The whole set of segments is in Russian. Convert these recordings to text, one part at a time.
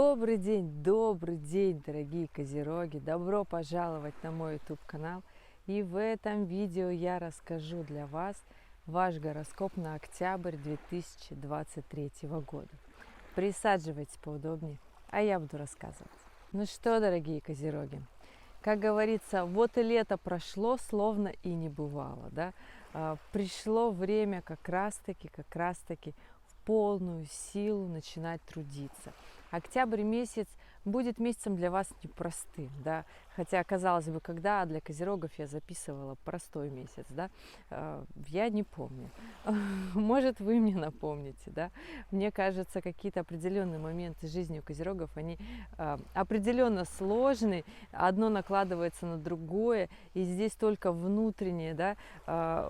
Добрый день, дорогие козероги! Добро пожаловать на мой YouTube-канал. И в этом видео я расскажу для вас ваш гороскоп на октябрь 2023 года. Присаживайтесь поудобнее, а я буду рассказывать. Ну что, дорогие козероги, как говорится, вот и лето прошло, словно и не бывало, да? Пришло время как раз-таки в полную силу начинать трудиться. Октябрь месяц будет месяцем для вас непростым, да, хотя, казалось бы, когда для козерогов я записывала простой месяц, да, я не помню, может, вы мне напомните, да, мне кажется, какие-то определенные моменты жизни у козерогов, они определенно сложные, одно накладывается на другое, и здесь только внутренняя, да,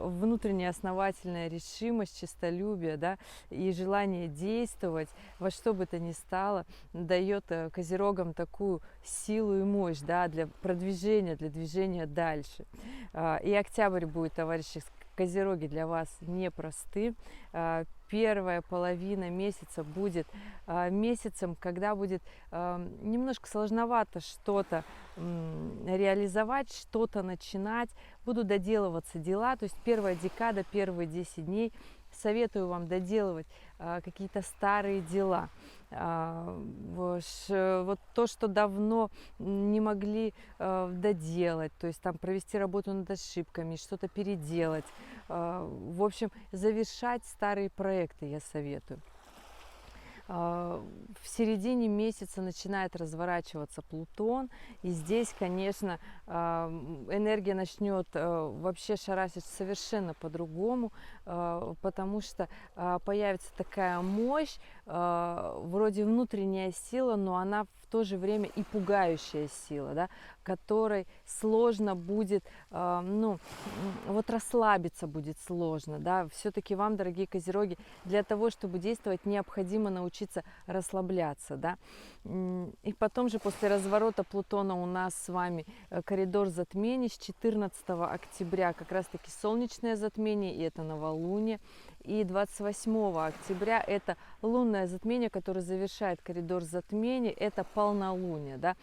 внутренняя основательная решимость, честолюбие, да, и желание действовать во что бы то ни стало дает козерогам такую силу и мощь, да, для продвижения, для движения дальше. И октябрь будет, товарищи козероги, для вас непростым. Первая половина месяца будет месяцем, когда будет немножко сложновато что-то реализовать, что-то начинать, будут доделываться дела, то есть первая декада, первые 10 дней советую вам доделывать какие-то старые дела. Вот то, что давно не могли доделать, то есть там провести работу над ошибками, что-то переделать. В общем, завершать старые проекты я советую. В середине месяца начинает разворачиваться Плутон, и здесь, конечно, энергия начнет вообще шарашить совершенно по-другому, потому что появится такая мощь, вроде внутренняя сила, но она в то же время и пугающая сила, да, которой сложно будет, ну, вот расслабиться будет сложно, да, все-таки вам, дорогие козероги, для того, чтобы действовать, необходимо научиться расслабляться, да, и потом же после разворота Плутона у нас с вами коридор затмений с 14 октября, как раз-таки солнечное затмение, и это новолуние, и 28 октября это лунное затмение, которое завершает коридор затмений, это полнолуние, да,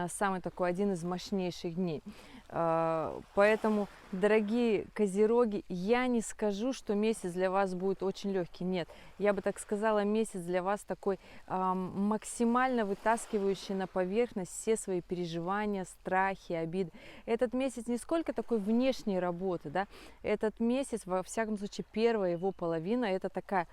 самый такой один из мощнейших дней. Поэтому, дорогие козероги, я не скажу, что месяц для вас будет очень легкий. Нет, я бы так сказала, месяц для вас такой максимально вытаскивающий на поверхность все свои переживания, страхи, обиды. Этот месяц не сколько такой внешней работы, да, этот месяц, во всяком случае, первая его половина, это такая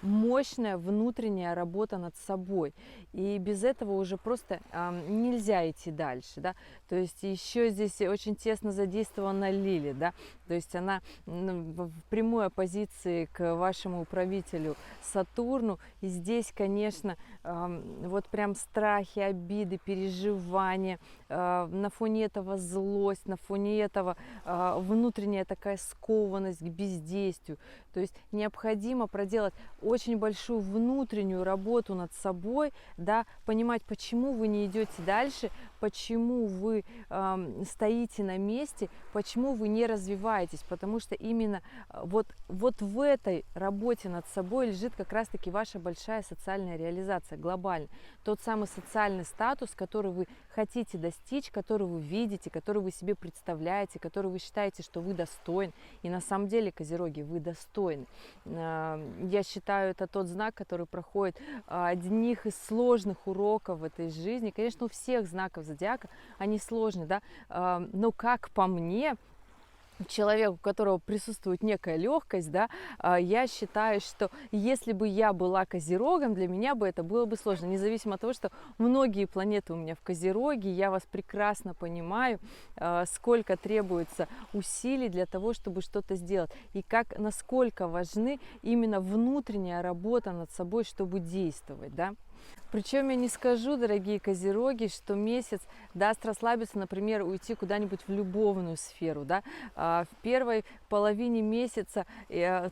мощная внутренняя работа над собой. И без этого уже просто нельзя идти дальше, да. То есть еще здесь очень тесно задействована Лили, да, то есть она в прямой оппозиции к вашему управителю Сатурну, и здесь, конечно, вот прям страхи, обиды, переживания, на фоне этого злость, на фоне этого внутренняя такая скованность к бездействию, то есть необходимо проделать очень большую внутреннюю работу над собой, да, понимать, почему вы не идете дальше, почему вы стоите на месте, почему вы не развиваетесь, потому что именно вот в этой работе над собой лежит как раз-таки ваша большая социальная реализация, глобально. Тот самый социальный статус, который вы хотите достичь, который вы видите, который вы себе представляете, который вы считаете, что вы достоин. И на самом деле, козероги, вы достойны. Я считаю, это тот знак, который проходит одних из сложных уроков в этой жизни. Конечно, у всех знаков зодиака они сложные, да, но как по мне, человек, у которого присутствует некая легкость, да, я считаю, что если бы я была козерогом, для меня бы это было бы сложно, независимо от того, что многие планеты у меня в Козероге, я вас прекрасно понимаю, сколько требуется усилий для того, чтобы что-то сделать, и как, насколько важны именно внутренняя работа над собой, чтобы действовать, да. Причем я не скажу, дорогие козероги, что месяц даст расслабиться, например, уйти куда-нибудь в любовную сферу, да. В первой половине месяца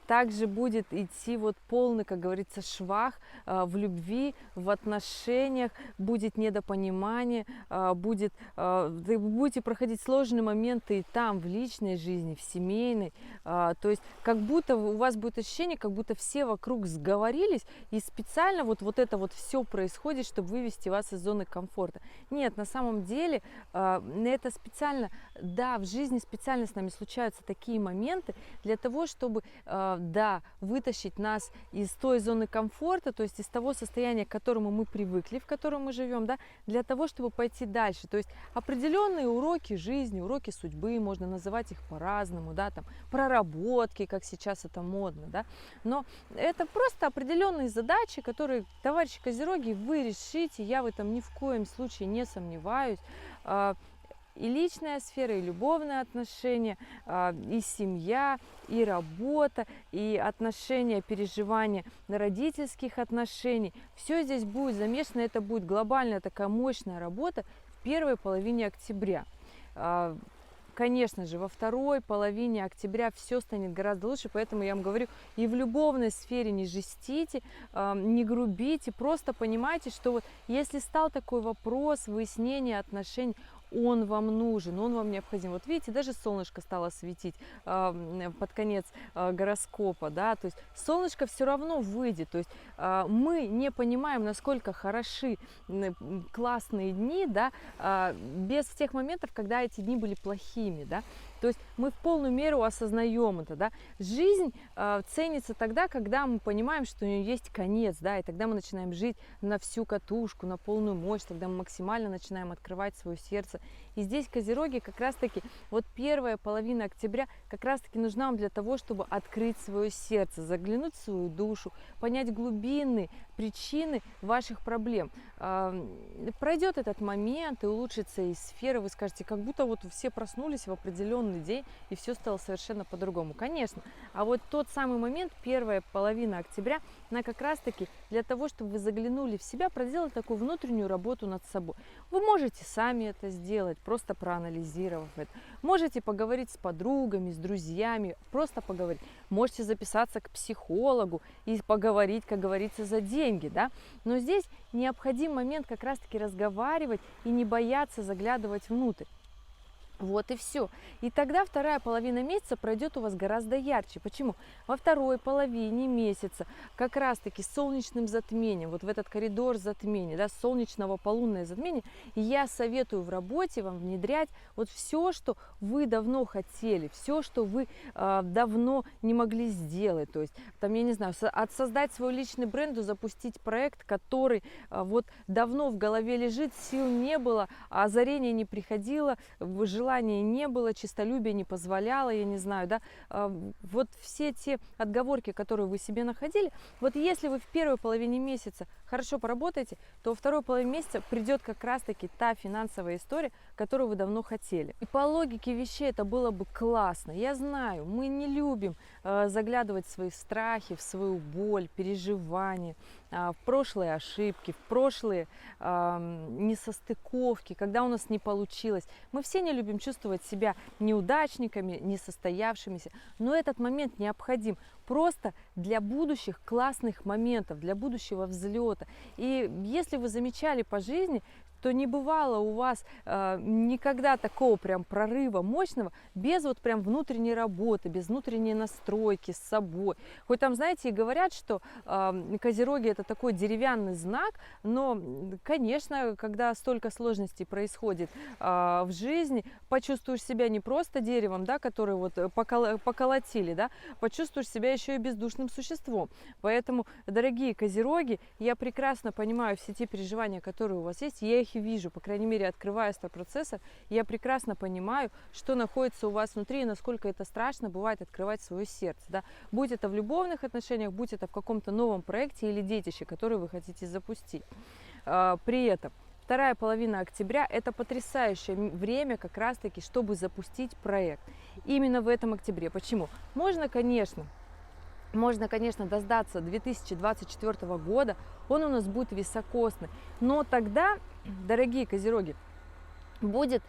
также будет идти вот полный, как говорится, швах в любви, в отношениях, будет недопонимание, вы будете проходить сложные моменты и там, в личной жизни, в семейной, то есть как будто у вас будет ощущение, как будто все вокруг сговорились и специально вот это вот все происходит происходит, чтобы вывести вас из зоны комфорта. Нет, на самом деле это специально, да, в жизни специально с нами случаются такие моменты для того, чтобы, да, вытащить нас из той зоны комфорта, то есть из того состояния, к которому мы привыкли, в котором мы живем, да, для того, чтобы пойти дальше. То есть определенные уроки жизни, уроки судьбы, можно называть их по-разному, да, там, проработки, как сейчас это модно, да, но это просто определенные задачи, которые, товарищи Козероги, вы решите, я в этом ни в коем случае не сомневаюсь. И личная сфера, и любовные отношения, и семья, и работа, и отношения, переживания родительских отношений. Все здесь будет замешано, это будет глобальная такая мощная работа в первой половине октября. Конечно же, во второй половине октября все станет гораздо лучше, поэтому я вам говорю, и в любовной сфере не жестите, не грубите, просто понимайте, что вот если стал такой вопрос выяснения отношений, он вам нужен, он вам необходим. Вот видите, даже солнышко стало светить под конец гороскопа, да, то есть солнышко все равно выйдет, то есть мы не понимаем, насколько хороши классные дни, да, без тех моментов, когда эти дни были плохими, да. То есть мы в полную меру осознаем это, да. Жизнь ценится тогда, когда мы понимаем, что у нее есть конец, да, и тогда мы начинаем жить на всю катушку, на полную мощь, тогда мы максимально начинаем открывать свое сердце. И здесь, Козероги, как раз-таки вот первая половина октября как раз-таки нужна вам для того, чтобы открыть свое сердце, заглянуть в свою душу, понять глубинные причины ваших проблем. Пройдет этот момент, и улучшится и сфера, вы скажете, как будто вот все проснулись в определенный день, и все стало совершенно по-другому. Конечно, а вот тот самый момент, первая половина октября, она как раз-таки для того, чтобы вы заглянули в себя, проделали такую внутреннюю работу над собой. Вы можете сами это сделать, просто проанализировав это. Можете поговорить с подругами, с друзьями, просто поговорить. Можете записаться к психологу и поговорить, как говорится, за деньги, да. Но здесь необходим момент как раз-таки разговаривать и не бояться заглядывать внутрь. Вот и все. И тогда вторая половина месяца пройдет у вас гораздо ярче. Почему? Во второй половине месяца как раз-таки с солнечным затмением, вот в этот коридор затмения, да, солнечного полунное затмение, я советую в работе вам внедрять вот все, что вы давно хотели, все, что вы давно не могли сделать. То есть, там, я не знаю, создать свой личный бренд, запустить проект, который вот давно в голове лежит, сил не было, а озарение не приходило, желания не было, честолюбие не позволяло, я не знаю, да, вот все те отговорки, которые вы себе находили, вот если вы в первой половине месяца хорошо поработаете, то во второй половине месяца придет как раз-таки та финансовая история, которую вы давно хотели. И по логике вещей это было бы классно. Я знаю, мы не любим заглядывать в свои страхи, в свою боль, переживания, в прошлые ошибки, в прошлые несостыковки, когда у нас не получилось. Мы все не любим чувствовать себя неудачниками, несостоявшимися, но этот момент необходим просто для будущих классных моментов, для будущего взлета. И если вы замечали по жизни, то не бывало у вас никогда такого прям прорыва мощного без вот прям внутренней работы, без внутренней настройки с собой. Хоть там, знаете, и говорят, что Козероги это такой деревянный знак, но, конечно, когда столько сложностей происходит в жизни, почувствуешь себя не просто деревом, да, который вот поколотили, да, почувствуешь себя еще и бездушным существом. Поэтому, дорогие Козероги, я прекрасно понимаю все те переживания, которые у вас есть, я их вижу, по крайней мере, открывая процессор, я прекрасно понимаю, что находится у вас внутри и насколько это страшно бывает открывать свое сердце, да? Будь это в любовных отношениях, будь это в каком-то новом проекте или детище, который вы хотите запустить. При этом вторая половина октября – это потрясающее время как раз-таки, чтобы запустить проект. Именно в этом октябре. Почему? Можно, конечно, дождаться 2024 года, он у нас будет високосный, но тогда, дорогие Козероги, будет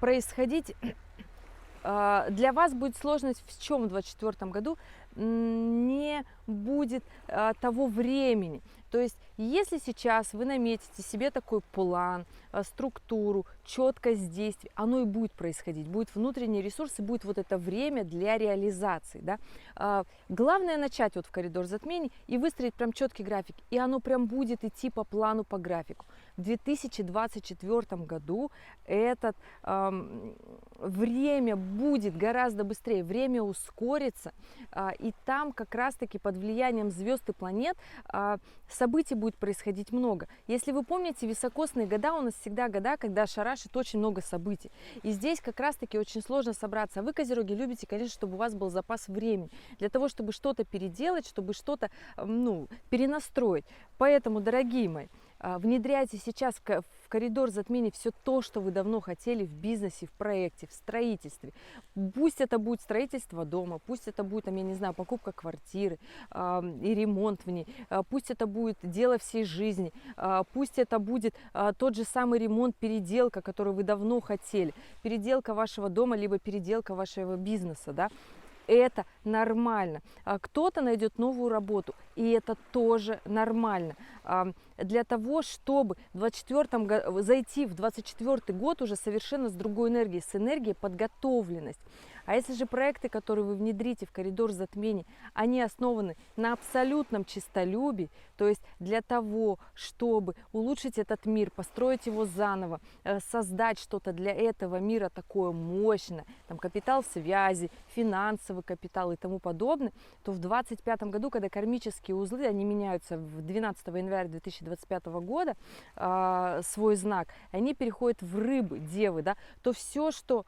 происходить, для вас будет сложность в чем в 2024 году? не будет того времени. То есть, если сейчас вы наметите себе такой план, структуру, четкость действий, оно и будет происходить, будет внутренний ресурс и будет вот это время для реализации. Да? Главное начать вот в коридор затмений и выстроить прям четкий график, и оно прям будет идти по плану, по графику. В 2024 году это время будет гораздо быстрее, время ускорится, и там как раз-таки под влиянием звезд и планет событий будет происходить много. Если вы помните, високосные года у нас всегда года, когда шарашит очень много событий. И здесь как раз-таки очень сложно собраться. А вы, Козероги, любите, конечно, чтобы у вас был запас времени для того, чтобы что-то переделать, чтобы что-то перенастроить. Поэтому, дорогие мои, внедряйте сейчас в коридор затмений все то, что вы давно хотели в бизнесе, в проекте, в строительстве. Пусть это будет строительство дома, пусть это будет, там, я не знаю, покупка квартиры и ремонт в ней, пусть это будет дело всей жизни, пусть это будет тот же самый ремонт, переделка, который вы давно хотели, переделка вашего дома, либо переделка вашего бизнеса, да. Это нормально. Кто-то найдет новую работу, и это тоже нормально. Для того, чтобы зайти в 2024 год уже совершенно с другой энергией, с энергией подготовленность. А если же проекты, которые вы внедрите в коридор затмений, они основаны на абсолютном честолюбии, то есть для того, чтобы улучшить этот мир, построить его заново, создать что-то для этого мира такое мощное, там капитал связи, финансовый капитал и тому подобное, то в 2025 году, когда кармические узлы, они меняются в 12 января 2025 года, свой знак, они переходят в рыбы, девы, да, то все, что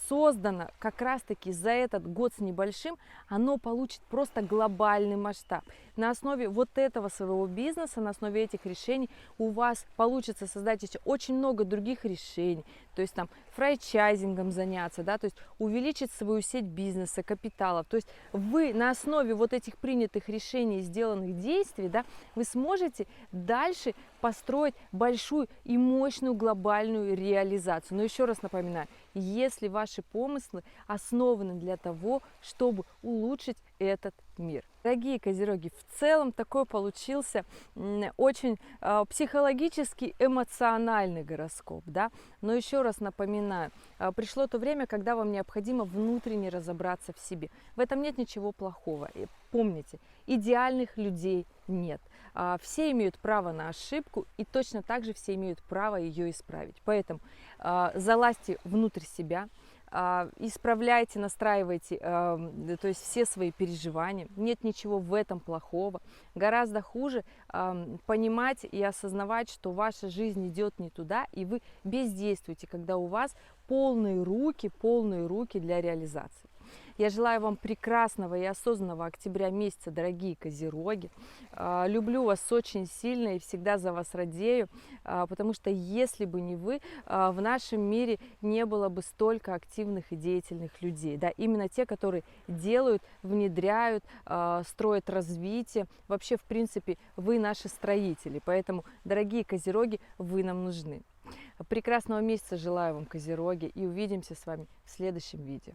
создано как раз-таки за этот год с небольшим, оно получит просто глобальный масштаб. На основе вот этого своего бизнеса, на основе этих решений у вас получится создать еще очень много других решений, то есть там франчайзингом заняться, да, то есть увеличить свою сеть бизнеса, капиталов. То есть вы на основе вот этих принятых решений, сделанных действий, да, вы сможете дальше построить большую и мощную глобальную реализацию. Но еще раз напоминаю, если ваши помыслы основаны для того, чтобы улучшить этот мир. Дорогие Козероги, в целом такой получился очень психологически эмоциональный гороскоп, да? Но еще раз напоминаю, пришло то время, когда вам необходимо внутренне разобраться в себе. В этом нет ничего плохого. И помните, идеальных людей нет. Все имеют право на ошибку, и точно так же все имеют право ее исправить. Поэтому залазьте внутрь себя, исправляйте, настраивайте, то есть все свои переживания. Нет ничего в этом плохого. Гораздо хуже понимать и осознавать, что ваша жизнь идет не туда, и вы бездействуете, когда у вас полные руки для реализации. Я желаю вам прекрасного и осознанного октября месяца, дорогие Козероги. Люблю вас очень сильно и всегда за вас радею, потому что если бы не вы, в нашем мире не было бы столько активных и деятельных людей. Да, именно те, которые делают, внедряют, строят развитие. Вообще, в принципе, вы наши строители. Поэтому, дорогие Козероги, вы нам нужны. Прекрасного месяца желаю вам, Козероги, и увидимся с вами в следующем видео.